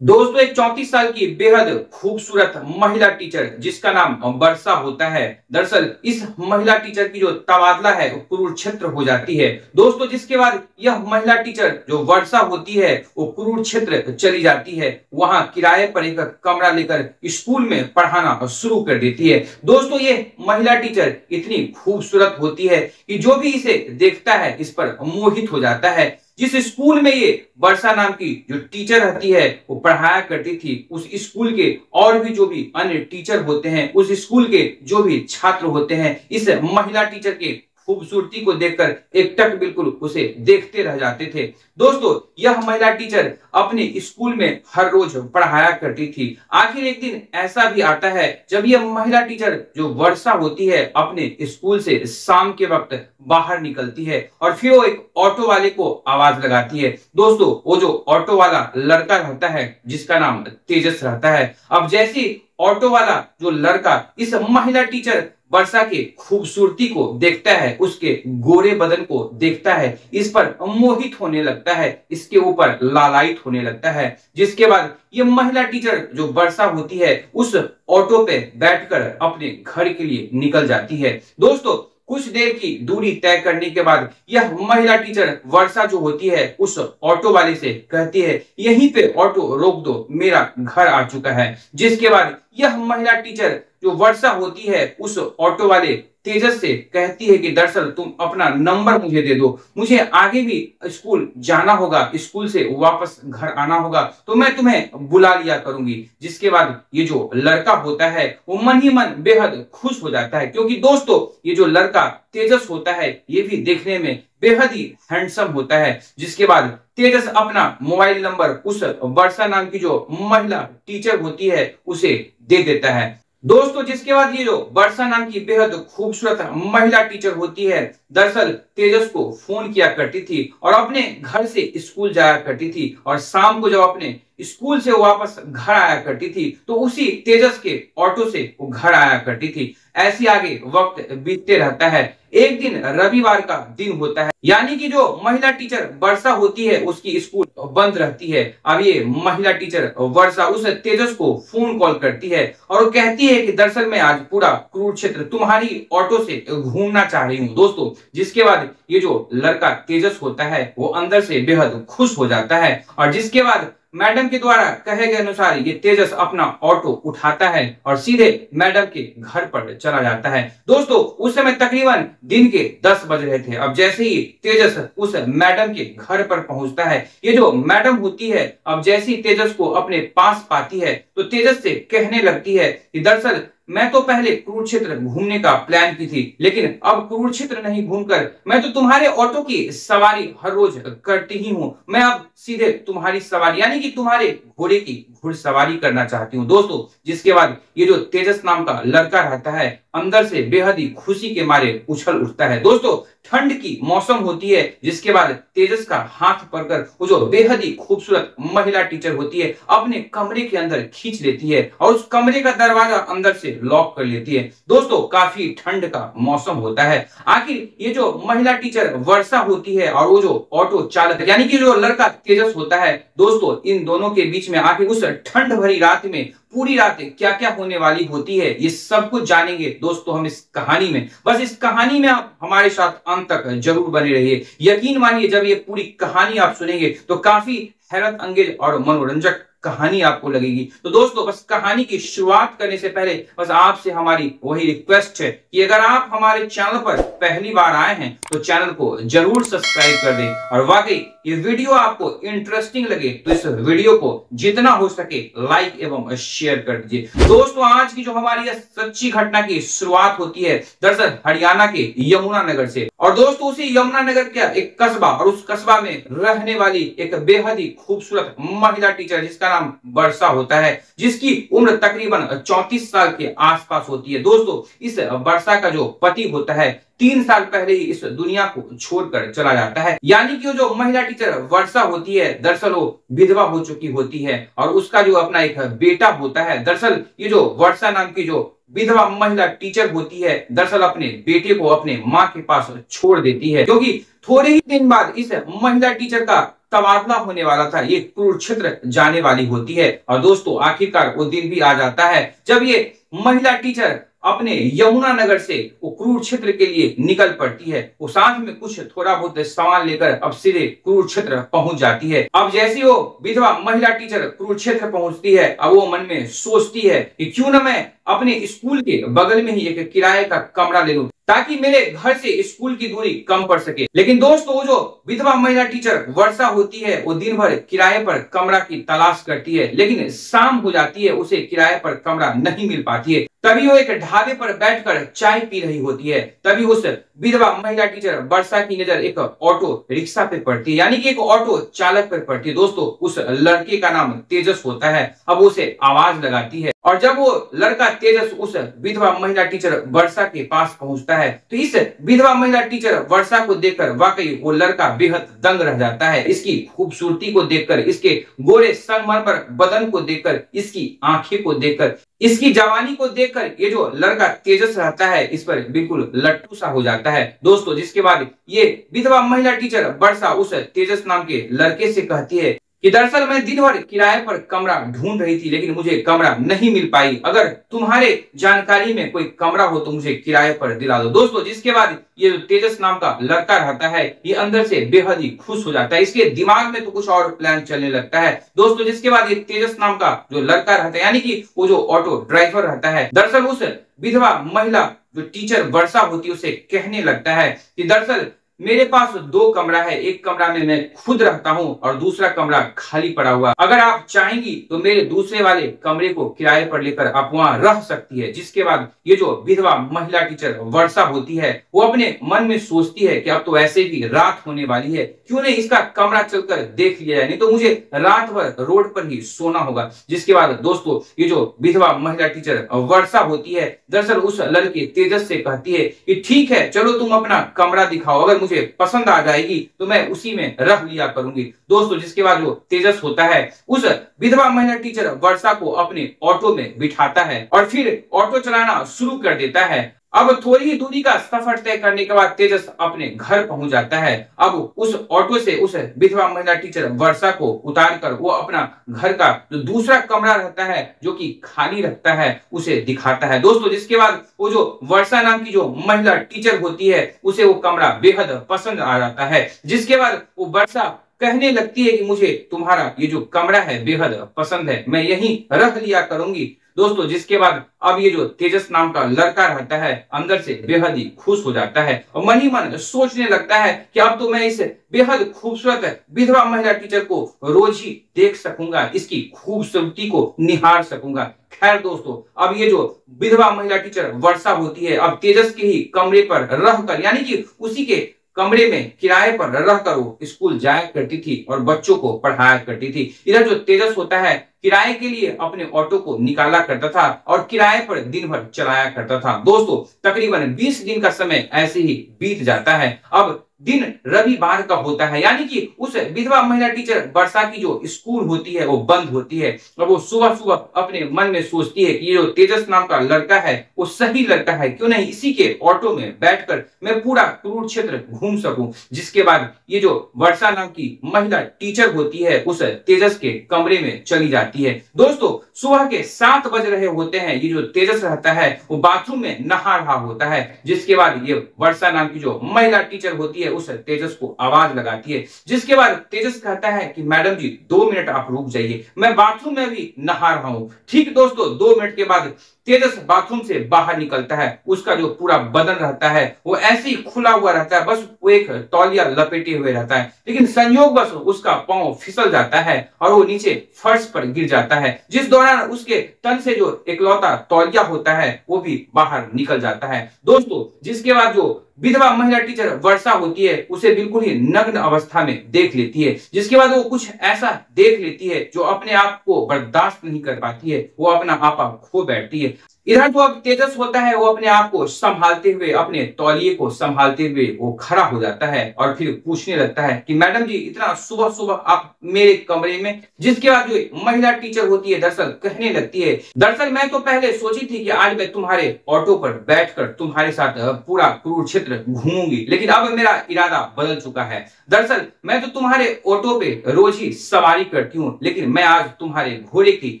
दोस्तों एक 34 साल की बेहद खूबसूरत महिला टीचर जिसका नाम वर्षा होता है। दरअसल इस महिला टीचर की जो तबादला है वो कुरुक्षेत्र हो जाती है। दोस्तों जिसके बाद यह महिला टीचर जो वर्षा होती है वो कुरुक्षेत्र चली जाती है। वहां किराए पर एक कमरा लेकर स्कूल में पढ़ाना शुरू कर देती है। दोस्तों ये महिला टीचर इतनी खूबसूरत होती है कि जो भी इसे देखता है इस पर मोहित हो जाता है। जिस स्कूल में ये वर्षा नाम की जो टीचर रहती है वो पढ़ाया करती थी, उस स्कूल के और भी जो भी अन्य टीचर होते हैं, उस स्कूल के जो भी छात्र होते हैं, इस महिला टीचर के खूबसूरती को देखकर एकटक बिल्कुल उसे देखते रह जाते थे। दोस्तों यह महिला टीचर अपने स्कूल में हर रोज पढ़ाया करती थी। आखिर एक दिन ऐसा भी आता है जब यह महिला टीचर जो वर्षा होती है अपने स्कूल से शाम के वक्त बाहर निकलती है और फिर वो एक ऑटो वाले को आवाज लगाती है। दोस्तों वो जो ऑटो वाला लड़का रहता है जिसका नाम तेजस रहता है, अब जैसे ऑटो वाला जो लड़का इस महिला टीचर वर्षा के खूबसूरती को देखता है, उसके गोरे बदन को देखता है, इस पर मोहित होने लगता है, इसके ऊपर लालायित होने लगता है। जिसके बाद ये महिला टीचर जो वर्षा होती है उस ऑटो पे बैठकर अपने घर के लिए निकल जाती है। दोस्तों कुछ देर की दूरी तय करने के बाद यह महिला टीचर वर्षा जो होती है उस ऑटो वाले से कहती है यहीं पे ऑटो रोक दो, मेरा घर आ चुका है। जिसके बाद यह महिला टीचर जो वर्षा होती है उस ऑटो वाले तेजस से कहती है कि दरअसल तुम अपना नंबर मुझे दे दो, मुझे आगे भी स्कूल जाना होगा, स्कूल से वापस घर आना होगा तो मैं तुम्हें बुला लिया करूंगी। जिसके बाद ये जो लड़का होता है वो मन ही मन बेहद खुश हो जाता है, क्योंकि दोस्तों ये जो लड़का तेजस होता है ये भी देखने में बेहद ही हैंडसम होता है। जिसके बाद तेजस अपना मोबाइल नंबर उस वर्षा नाम की जो महिला टीचर होती है उसे दे देता है। दोस्तों जिसके बाद ये जो वर्षा नाम की बेहद खूबसूरत महिला टीचर होती है दरअसल तेजस को फोन किया करती थी और अपने घर से स्कूल जाया करती थी, और शाम को जब अपने स्कूल से वापस घर आया करती थी तो उसी तेजस के ऑटो से वो घर आया करती थी। ऐसे आगे वक्त बीतते रहता है। एक दिन रविवार का दिन होता है, यानी कि जो महिला टीचर वर्षा होती है उसकी स्कूल बंद रहती है। अब ये महिला टीचर वर्षा उस तेजस को फोन कॉल करती है और कहती है कि दरअसल मैं आज पूरा कुरुक्षेत्र तुम्हारी ऑटो से घूमना चाह रही हूँ। दोस्तों जिसके बाद ये जो लड़का तेजस होता है वो अंदर से बेहद खुश हो जाता है, और जिसके बाद मैडम के द्वारा कहे गए अनुसार ये तेजस अपना ऑटो उठाता है और सीधे मैडम के घर पर चला जाता है। दोस्तों उस समय तकरीबन दिन के 10 बज रहे थे। अब जैसे ही तेजस उस मैडम के घर पर पहुंचता है, ये जो मैडम होती है अब जैसे ही तेजस को अपने पास पाती है तो तेजस से कहने लगती है कि दरअसल मैं तो पहले कुरुक्षेत्र घूमने का प्लान की थी, लेकिन अब कुरुक्षेत्र नहीं घूमकर मैं तो तुम्हारे ऑटो की सवारी हर रोज करती ही हूँ। मैं अब सीधे तुम्हारी सवारी यानी कि तुम्हारे घोड़े की घुड़सवारी करना चाहती हूँ। दोस्तों जिसके बाद ये जो तेजस नाम का लड़का रहता है अंदर से बेहद ही खुशी के मारे उछल उठता है। दोस्तों ठंड की मौसम होती है, जिसके बाद तेजस का हाथ पकड़कर वो जो बेहद ही खूबसूरत महिला टीचर होती है अपने कमरे के अंदर खींच लेती है और उस कमरे का दरवाजा अंदर से लॉक कर लेती है। दोस्तों काफी ठंड का मौसम होता है। आखिर ये जो महिला टीचर वर्षा होती है और वो जो ऑटो चालक यानी कि जो लड़का तेजस होता है, दोस्तों इन दोनों के बीच में आखिर उस ठंड भरी रात में पूरी रात क्या क्या होने वाली होती है ये सब कुछ जानेंगे दोस्तों हम इस कहानी में। बस इस कहानी में आप हमारे साथ अंत तक जरूर बने रहिए। यकीन मानिए जब ये पूरी कहानी आप सुनेंगे तो काफी हैरत अंगेज और मनोरंजक कहानी आपको लगेगी। तो दोस्तों बस कहानी की शुरुआत करने से पहले बस आपसे हमारी वही रिक्वेस्ट है कि अगर आप हमारे चैनल पर पहली बार आए हैं तो चैनल को जरूर सब्सक्राइब कर दें, और वाकई ये वीडियो आपको इंटरेस्टिंग लगे तो इस वीडियो को जितना हो सके लाइक एवं शेयर कर दीजिए। दोस्तों आज की जो हमारी सच्ची घटना की शुरुआत होती है दरअसल हरियाणा के यमुनानगर से, और दोस्तों उसी यमुनानगर का एक कस्बा और उस कस्बा में रहने वाली एक बेहद ही खूबसूरत महिला टीचर जिसका नाम वर्षा होता है, जिसकी उम्र तकरीबन 34 साल के आसपास होती है। दोस्तों इस वर्षा का जो पति होता है 3 साल पहले ही इस दुनिया को छोड़कर चला जाता है, यानी कि जो महिला टीचर वर्षा होती है दरअसल वो विधवा हो चुकी होती है, और उसका जो अपना एक बेटा होता है। दरअसल ये जो वर्षा नाम की जो विधवा महिला टीचर होती है दरअसल अपने बेटे को अपने माँ के पास छोड़ देती है, क्योंकि थोड़े ही दिन बाद इस महिला टीचर का तबादला होने वाला था ये कुरुक्षेत्र जाने वाली होती है। और दोस्तों आखिरकार वो दिन भी आ जाता है जब ये महिला टीचर अपने यमुनानगर से वो कुरुक्षेत्र के लिए निकल पड़ती है। वो साथ में कुछ थोड़ा बहुत सामान लेकर अब सीधे कुरुक्षेत्र पहुंच जाती है। अब जैसी वो विधवा महिला टीचर कुरुक्षेत्र पहुंचती है, अब वो मन में सोचती है कि क्यों न मैं अपने स्कूल के बगल में ही एक किराए का कमरा ले लूं ताकि मेरे घर से स्कूल की दूरी कम पड़ सके। लेकिन दोस्तों वो जो विधवा महिला टीचर वर्षा होती है वो दिन भर किराए पर कमरा की तलाश करती है, लेकिन शाम हो जाती है उसे किराए पर कमरा नहीं मिल पाती है। तभी वो एक ढाबे पर बैठकर चाय पी रही होती है। तभी उस विधवा महिला टीचर वर्षा की नजर एक ऑटो रिक्शा पे पड़ती है, यानी कि एक ऑटो चालक पर पड़ती है। दोस्तों उस लड़के का नाम तेजस होता है। अब उसे आवाज लगाती है और जब वो लड़का तेजस उस विधवा महिला टीचर वर्षा के पास पहुंचता है तो इस विधवा महिला टीचर वर्षा को देखकर वाकई वो लड़का बेहद दंग रह जाता है। इसकी खूबसूरती को देखकर, इसके गोरे संगमरमर बदन को देखकर, इसकी आंखें को देखकर, इसकी जवानी को देखकर ये जो लड़का तेजस रहता है इस पर बिल्कुल लट्टू सा हो जाता है। दोस्तों जिसके बाद ये विधवा महिला टीचर वर्षा उस तेजस नाम के लड़के से कहती है कि दरअसल मैं दिन भर किराए पर कमरा ढूंढ रही थी लेकिन मुझे कमरा नहीं मिल पाई। अगर तुम्हारे जानकारी में कोई कमरा हो तो मुझे किराए पर दिला दो। दोस्तों जिसके बाद ये जो तेजस नाम का लड़का रहता है ये अंदर से बेहद ही खुश हो जाता है। इसके दिमाग में तो कुछ और प्लान चलने लगता है। दोस्तों जिसके बाद ये तेजस नाम का जो लड़का रहता है, यानी कि वो जो ऑटो ड्राइवर रहता है, दरअसल उस विधवा महिला जो टीचर वर्षा होती है उसे कहने लगता है कि दरअसल मेरे पास 2 कमरा है, एक कमरा में मैं खुद रहता हूँ और दूसरा कमरा खाली पड़ा हुआ। अगर आप चाहेंगी तो मेरे दूसरे वाले कमरे को किराए पर लेकर आप वहां रह सकती है। जिसके बाद ये जो विधवा महिला टीचर वर्षा होती है वो अपने मन में सोचती है कि अब तो ऐसे भी रात होने वाली है, क्यों नहीं इसका कमरा चलकर देख लिया जाए, नहीं तो मुझे रात भर रोड पर ही सोना होगा। जिसके बाद दोस्तों ये जो विधवा महिला टीचर वर्षा होती है दरअसल उस लड़के तेजस से कहती है कि ठीक है चलो तुम अपना कमरा दिखाओ, अगर मुझे पसंद आ जाएगी तो मैं उसी में रह लिया करूंगी। दोस्तों जिसके बाद जो तेजस होता है उस विधवा महिला टीचर वर्षा को अपने ऑटो में बिठाता है और फिर ऑटो चलाना शुरू कर देता है। अब थोड़ी ही दूरी का सफर तय करने के बाद तेजस अपने घर पहुंच जाता है। अब उस ऑटो से उस विधवा महिला टीचर वर्षा को उतार कर वो अपना घर का जो दूसरा कमरा रहता है जो कि खाली रखता है उसे दिखाता है। दोस्तों जिसके बाद वो जो वर्षा नाम की जो महिला टीचर होती है उसे वो कमरा बेहद पसंद आ जाता है। जिसके बाद वो वर्षा कहने लगती है कि मुझे तुम्हारा ये जो कमरा है बेहद पसंद है, मैं यहीं रह लिया करूंगी। दोस्तों जिसके बाद अब ये जो तेजस नाम का लड़का रहता है अंदर से बेहद ही खुश हो जाता है और मन ही मन सोचने लगता है कि अब तो मैं इस बेहद खूबसूरत विधवा महिला टीचर को रोज ही देख सकूंगा, इसकी खूबसूरती को निहार सकूंगा। खैर दोस्तों अब ये जो विधवा महिला टीचर वर्षा होती है अब तेजस के ही कमरे पर रहकर, यानी कि उसी के कमरे में किराए पर रहकर वो स्कूल जाया करती थी और बच्चों को पढ़ाया करती थी। इधर जो तेजस होता है किराए के लिए अपने ऑटो को निकाला करता था और किराए पर दिन भर चलाया करता था। दोस्तों तकरीबन 20 दिन का समय ऐसे ही बीत जाता है। अब दिन रविवार का होता है, यानी कि उस विधवा महिला टीचर वर्षा की जो स्कूल होती है वो बंद होती है और वो सुबह सुबह अपने मन में सोचती है कि ये जो तेजस नाम का लड़का है वो सही लड़का है, क्यों नहीं इसी के ऑटो में बैठकर मैं पूरा कुरुक्षेत्र घूम सकूं। जिसके बाद ये जो वर्षा नाम की महिला टीचर होती है उस तेजस के कमरे में चली जाती है। दोस्तों सुबह के 7 बज रहे होते हैं, ये जो तेजस रहता है वो बाथरूम में नहा रहा होता है। जिसके बाद ये वर्षा नाम की जो महिला टीचर होती है उस तेजस को आवाज लगाती है। जिसके बाद तेजस कहता है कि मैडम जी 2 मिनट आप रुक जाइए, मैं बाथरूम में भी नहा रहा हूं। ठीक दोस्तों 2 मिनट के बाद तेजस बाथरूम से बाहर निकलता है। उसका जो पूरा बदन रहता है वो ऐसे ही खुला हुआ रहता है, बस वो एक तौलिया लपेटे हुए रहता है, लेकिन संयोग बस उसका पांव फिसल जाता है और वो नीचे फर्श पर गिर जाता है, जिस दौरान उसके तन से जो इकलौता तौलिया होता है वो भी बाहर निकल जाता है। दोस्तों जिसके बाद जो विधवा महिला टीचर वर्षा होती है उसे बिल्कुल ही नग्न अवस्था में देख लेती है। जिसके बाद वो कुछ ऐसा देख लेती है जो अपने आप को बर्दाश्त नहीं कर पाती है, वो अपना आपा खो बैठती है। इधर जो अब तेजस होता है वो अपने आप को संभालते हुए, अपने तौलिए को संभालते हुए वो खड़ा हो जाता है और फिर पूछने लगता है कि मैडम जी इतना सुबह सुबह आप मेरे कमरे में। जिसके बाद जो महिला टीचर होती है दरअसल कहने लगती है, दरअसल मैं तो पहले सोची थी कि आज मैं तुम्हारे ऑटो पर बैठकर तुम्हारे साथ पूरा कुरुक्षेत्र घूमूंगी, लेकिन अब मेरा इरादा बदल चुका है। दरअसल मैं तो तुम्हारे ऑटो पे रोज ही सवारी करती हूँ, लेकिन मैं आज तुम्हारे घोड़े की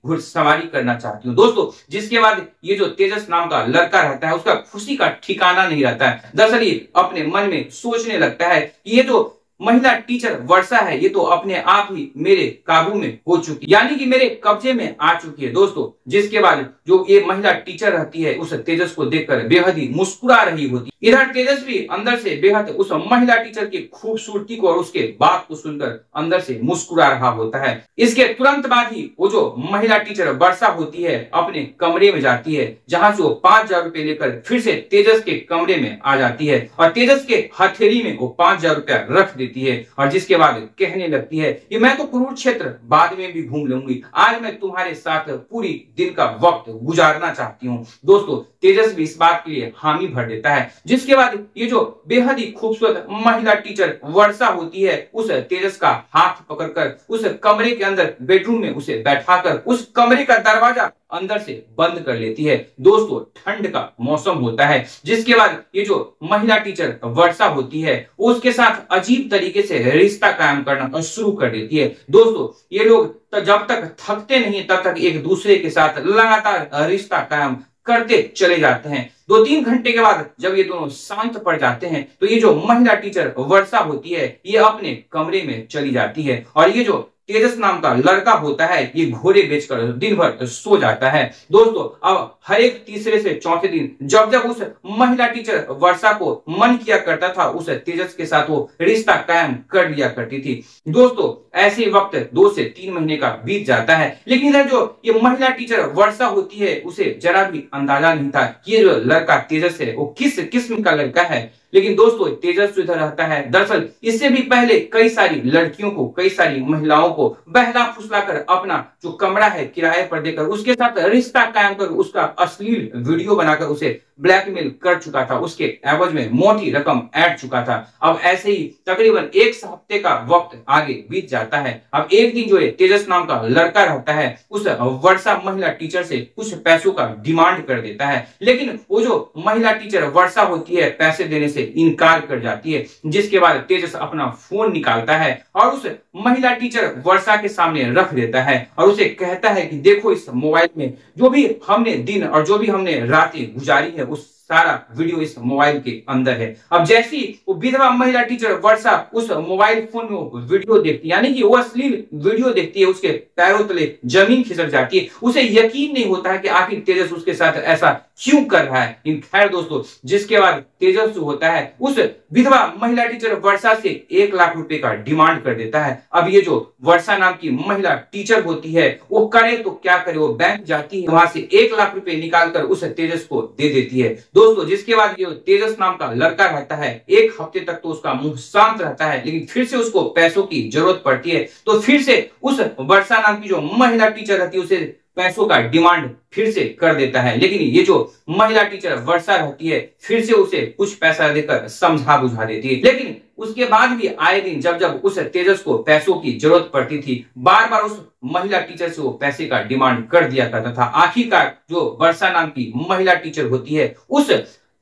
घुड़सवारी करना चाहती हूँ। दोस्तों जिसके बाद ये जो तेजस नाम का लड़का रहता है उसका खुशी का ठिकाना नहीं रहता है। दरअसल ये अपने मन में सोचने लगता है कि ये जो महिला टीचर वर्षा है ये तो अपने आप ही मेरे काबू में हो चुकी, यानी कि मेरे कब्जे में आ चुकी है। दोस्तों जिसके बाद जो ये महिला टीचर रहती है उस तेजस को देखकर बेहद ही मुस्कुरा रही होती है। इधर तेजस भी अंदर से बेहद उस महिला टीचर की खूबसूरती को और उसके बात को सुनकर अंदर से मुस्कुरा रहा होता है। इसके तुरंत बाद ही वो जो महिला टीचर वर्षा होती है अपने कमरे में जाती है, जहां से वो 5,000 रुपए लेकर फिर से तेजस के कमरे में आ जाती है और तेजस के हथेली में वो 5,000 रुपया रख देती है और जिसके बाद कहने लगती है कि मैं तो कुरुक्षेत्र बाद में भी घूम लूंगी, आज मैं तुम्हारे साथ पूरी दिन का वक्त गुजारना चाहती हूँ। दोस्तों तेजस भी इस बात के लिए हामी भर देता है। जिसके बाद ये जो बेहद ही खूबसूरत महिला टीचर वर्षा होती है उस तेजस का हाथ पकड़कर उस कमरे के अंदर बेडरूम में उसे बैठाकर उस कमरे का दरवाजा अंदर से बंद कर लेती है। दोस्तों ठंड का मौसम होता है। जिसके बाद ये जो महिला टीचर वर्षा होती है उसके साथ अजीब तरीके से रिश्ता कायम करना शुरू कर देती है। दोस्तों ये लोग तो जब तक थकते नहीं तब तक एक दूसरे के साथ लगातार रिश्ता कायम करते चले जाते हैं। 2-3 घंटे के बाद जब ये दोनों शांत पड़ जाते हैं तो ये जो महिला टीचर वर्षा होती है ये अपने कमरे में चली जाती है और ये जो तेजस नाम का लड़का होता है ये घोड़े बेचकर दिन भर सो जाता है। दोस्तों अब हर एक तीसरे से चौथे दिन जब जब उस महिला टीचर वर्षा को मन किया करता था उस तेजस के साथ वो रिश्ता कायम कर लिया करती थी। दोस्तों ऐसे वक्त 2 से 3 महीने का बीत जाता है, लेकिन इधर जो ये महिला टीचर वर्षा होती है उसे जरा भी अंदाजा नहीं था कि ये जो लड़का तेजस है वो किस किस्म का लड़का है। लेकिन दोस्तों तेजस इधर रहता है दरअसल इससे भी पहले कई सारी लड़कियों को, कई सारी महिलाओं को बहला फुसलाकर अपना जो कमरा है किराए पर देकर उसके साथ रिश्ता कायम कर उसका अश्लील वीडियो बनाकर उसे ब्लैकमेल कर चुका था, उसके एवज में मोटी रकम ऐड चुका था। अब ऐसे ही तकरीबन 1 हफ्ते का वक्त आगे बीत जाता है। अब एक दिन जो है तेजस नाम का लड़का रहता है उस वर्षा महिला टीचर से कुछ पैसों का डिमांड कर देता है, लेकिन वो जो महिला टीचर वर्षा होती है पैसे देने से इनकार कर जाती है। जिसके बाद तेजस अपना फोन निकालता है और उस महिला टीचर वर्षा के सामने रख देता है और उसे कहता है कि देखो इस मोबाइल में जो भी हमने दिन और जो भी हमने रातें गुजारी है उस सारा वीडियो इस मोबाइल के अंदर है। अब जैसी वो विधवा महिला टीचर वर्षा उस मोबाइल फोन में वीडियो देखती है, यानी कि वो अश्लील वीडियो देखती है, उसके पैरों तले जमीन खिसक जाती है। उसे यकीन नहीं होता है कि आखिर तेजस उसके साथ ऐसा क्यों कर रहा है। इन खैर दोस्तों जिसके बाद तेजस जो होता है उस विधवा महिला टीचर वर्षा से 1 लाख रुपए का डिमांड कर देता है। अब ये जो वर्षा नाम की महिला टीचर होती है वो करे तो क्या करे, वो बैंक जाती है, वहां से 1 लाख रुपए निकालकर उस तेजस को दे देती है। दोस्तों जिसके बाद ये तेजस नाम का लड़का रहता है 1 हफ्ते तक तो उसका मुंह शांत रहता है, लेकिन फिर से उसको पैसों की जरूरत पड़ती है तो फिर से उस वर्षा नाम की जो महिला टीचर रहती है उसे पैसों का डिमांड फिर से कर देता है। लेकिन ये जो महिला टीचर वर्षा रहती है फिर से उसे कुछ पैसा देकर समझा बुझा देती है, लेकिन उसके बाद भी आए दिन जब जब उस तेजस को पैसों की जरूरत पड़ती थी बार बार उस महिला टीचर से वो पैसे का डिमांड कर दिया करता था। आखिरकार जो वर्षा नाम की महिला टीचर होती है उस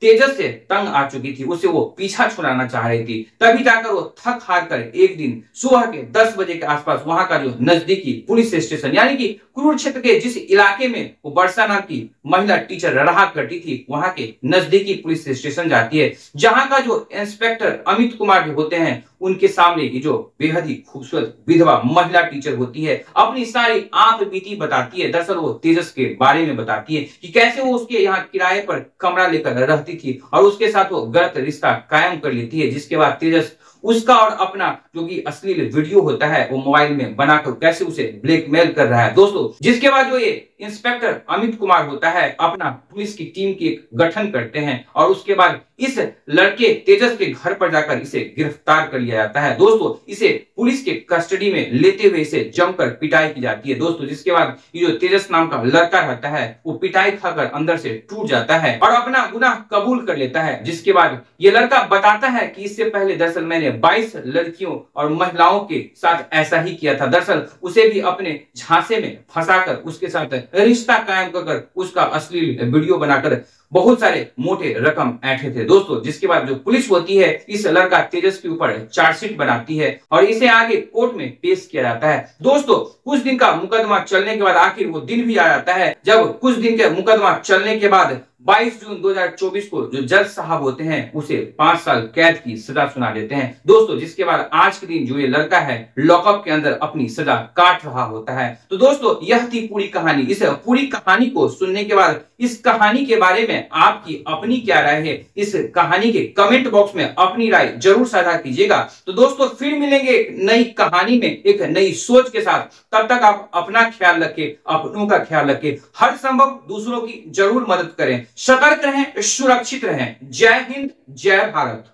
तेजस से तंग आ चुकी थी, उसे वो पीछा छुड़ाना चाह रही थी। तभी जाकर वो थक हार कर एक दिन सुबह के 10 बजे के आसपास वहां का जो नजदीकी पुलिस स्टेशन यानी कि कुरुक्षेत्र के जिस इलाके में वो वर्षा नाम की महिला टीचर रहा करती थी वहां के नजदीकी पुलिस स्टेशन जाती है, जहां का जो इंस्पेक्टर अमित कुमार जो होते हैं उनके सामने ये जो बेहद ही खूबसूरत विधवा महिला टीचर होती है अपनी सारी आप बीती बताती है। दरअसल वो तेजस के बारे में बताती है कि कैसे वो उसके यहाँ किराए पर कमरा लेकर रहती थी और उसके साथ वो गलत रिश्ता कायम कर लेती है। जिसके बाद तेजस उसका और अपना जो कि अश्लील वीडियो होता है वो मोबाइल में बनाकर कैसे उसे ब्लैकमेल कर रहा है दोस्तों। जिसके बाद जो ये इंस्पेक्टर अमित कुमार होता है अपना पुलिस की टीम की एक गठन करते हैं और उसके बाद इस लड़के तेजस के घर पर जाकर इसे गिरफ्तार कर लिया जाता है दोस्तों। इसे पुलिस के कस्टडी में लेते हुए इसे जमकर पिटाई की जाती है दोस्तों। जिसके बाद ये जो तेजस नाम का लड़का रहता है वो पिटाई खाकर अंदर से टूट जाता है और अपना गुनाह कबूल कर लेता है। जिसके बाद ये लड़का बताता है कि इससे पहले दरअसल मैंने 22 लड़कियों और महिलाओं के साथ ऐसा ही किया था। दरअसल उसे भी अपने झांसे में फंसाकर उसके साथ रिश्ता कायम कर उसका अश्लील वीडियो बनाकर बहुत सारे मोटे रकम ऐंठे थे दोस्तों। जिसके बाद जो पुलिस होती है इस लड़का तेजस के ऊपर चार्जशीट बनाती है और इसे आगे कोर्ट में पेश किया जाता है दोस्तों। कुछ दिन का मुकदमा चलने के बाद आखिर वो दिन भी आ जाता है जब कुछ दिन के मुकदमा चलने के बाद 22 जून 2024 को जो जज साहब होते हैं उसे 5 साल कैद की सजा सुना देते हैं दोस्तों। जिसके बाद आज के दिन जो ये लड़का है लॉकअप के अंदर अपनी सजा काट रहा होता है। तो दोस्तों यह थी पूरी कहानी। इस पूरी कहानी को सुनने के बाद इस कहानी के बारे में आपकी अपनी क्या राय है, इस कहानी के कमेंट बॉक्स में अपनी राय जरूर साझा कीजिएगा। तो दोस्तों फिर मिलेंगे एक नई कहानी में एक नई सोच के साथ। तब तक आप अपना ख्याल रखें, अपनों का ख्याल रखें, हर संभव दूसरों की जरूर मदद करें, सतर्क रहें, सुरक्षित रहें। जय हिंद, जय भारत।